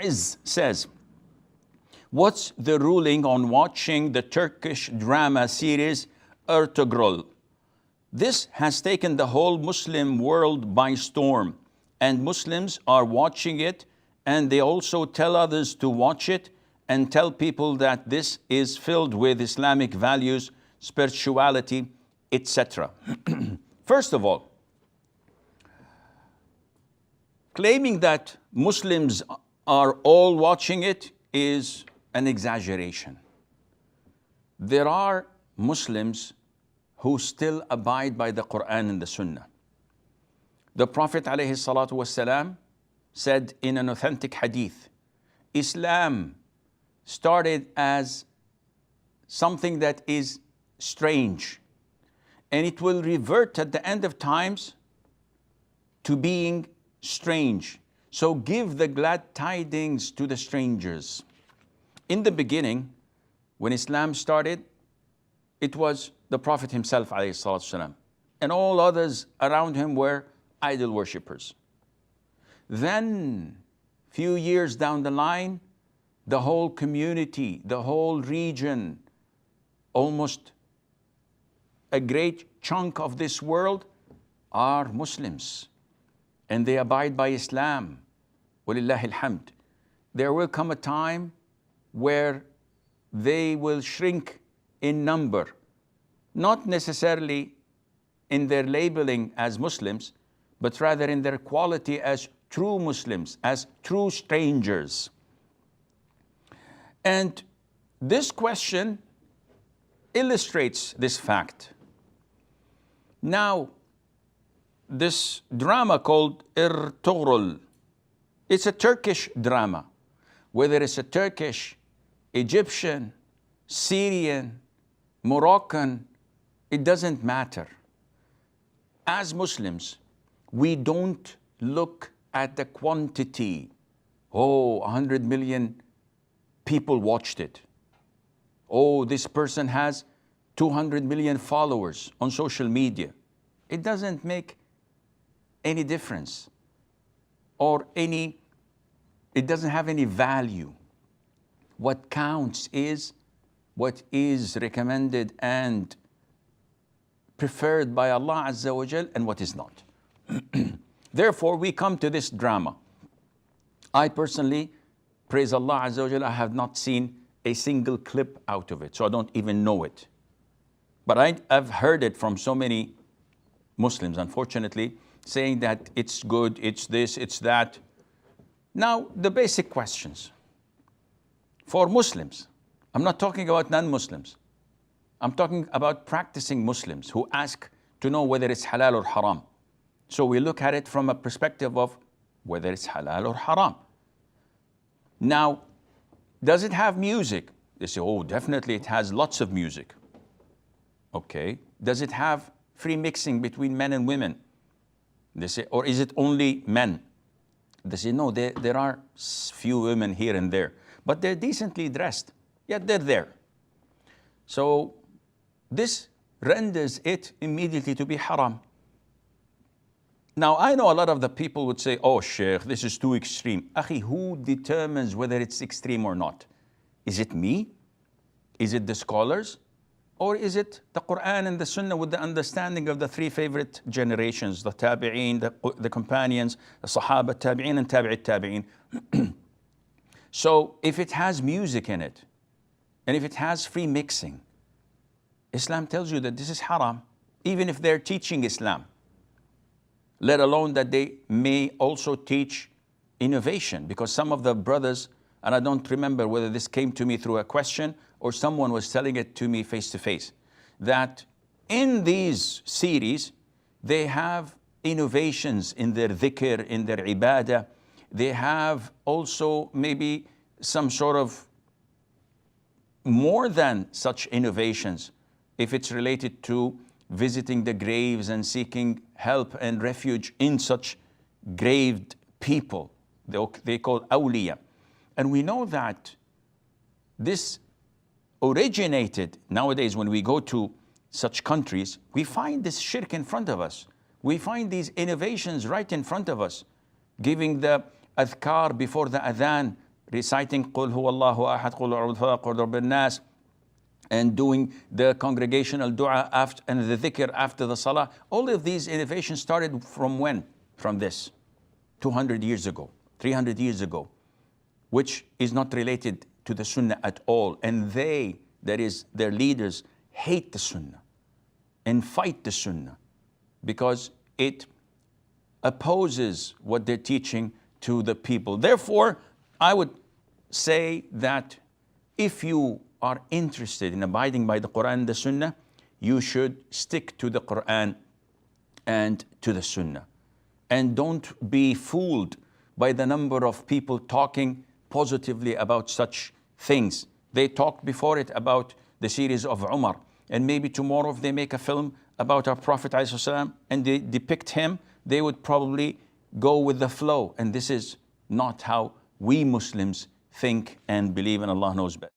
Izz says, what's the ruling on watching the Turkish drama series Ertugrul? This has taken the whole Muslim world by storm, and Muslims are watching it, and they also tell others to watch it and tell people that this is filled with Islamic values, spirituality, etc. First of all, claiming that Muslims are all watching it is an exaggeration. There are Muslims who still abide by the Quran and the Sunnah. The Prophet ﷺ said in an authentic hadith, Islam started as something that is strange, and it will revert at the end of times to being strange. So give the glad tidings to the strangers. In the beginning, when Islam started, it was the Prophet himself, ﷺ, and all others around him were idol worshippers. Then, few years down the line, the whole community, the whole region, almost a great chunk of this world are Muslims, and they abide by Islam. Walillahi alhamd. There will come a time where they will shrink in number, not necessarily in their labeling as Muslims, but rather in their quality as true Muslims, as true strangers. And this question illustrates this fact. Now, this drama called Ertugrul, it's a Turkish drama. Whether it's a Turkish, Egyptian, Syrian, Moroccan, it doesn't matter. As Muslims, we don't look at the quantity. Oh, 100 million people watched it. Oh, this person has 200 million followers on social media. It doesn't make any difference or it doesn't have any value. What counts is what is recommended and preferred by Allah Azza wa Jal and what is not. Therefore, we come to this drama. I personally, praise Allah Azza wa Jal, I have not seen a single clip out of it, so I don't even know it. But I've heard it from so many Muslims, unfortunately, saying that it's good, it's this, it's that. Now, the basic questions. For Muslims, I'm not talking about non-Muslims. I'm talking about practicing Muslims who ask to know whether it's halal or haram. So we look at it from a perspective of whether it's halal or haram. Now, does it have music? They say, oh, definitely it has lots of music. Okay. Does it have free mixing between men and women? They say, or is it only men? They say, no, there are few women here and there, but they're decently dressed, yet they're there. So this renders it immediately to be haram. Now, I know a lot of the people would say, oh, Sheikh, this is too extreme. Akhi, who determines whether it's extreme or not? Is it me? Is it the scholars? Or is it the Quran and the Sunnah with the understanding of the three favorite generations, the Tabi'een, the companions, the Sahaba, Tabi'een, and Tabi'it Tabi'een? So if it has music in it, and if it has free mixing, Islam tells you that this is haram, even if they're teaching Islam, let alone that they may also teach innovation. Because some of the brothers, and I don't remember whether this came to me through a question or someone was telling it to me face to face, that in these series, they have innovations in their dhikr, in their ibadah. They have also maybe some sort of more than such innovations if it's related to visiting the graves and seeking help and refuge in such graved people. They call awliya. And we know that this originated, nowadays when we go to such countries, we find this shirk in front of us. We find these innovations right in front of us, giving the adhkar before the adhan reciting Qul huwallahu ahad, Qul a'udhu bi-falaq, Qul rabbin nas, and doing the congregational dua after, and the dhikr after the salah. All of these innovations started from when? From this, 200 years ago, 300 years ago, which is not related to the sunnah at all. And they, that is their leaders, hate the sunnah and fight the sunnah because it opposes what they're teaching to the people. Therefore, I would say that if you are interested in abiding by the Quran and the Sunnah, you should stick to the Quran and to the Sunnah. And don't be fooled by the number of people talking positively about such things. They talked before it about the series of Umar. And maybe tomorrow if they make a film about our Prophet ﷺ and they depict him, they would probably go with the flow. And this is not how we Muslims think and believe, and Allah knows best.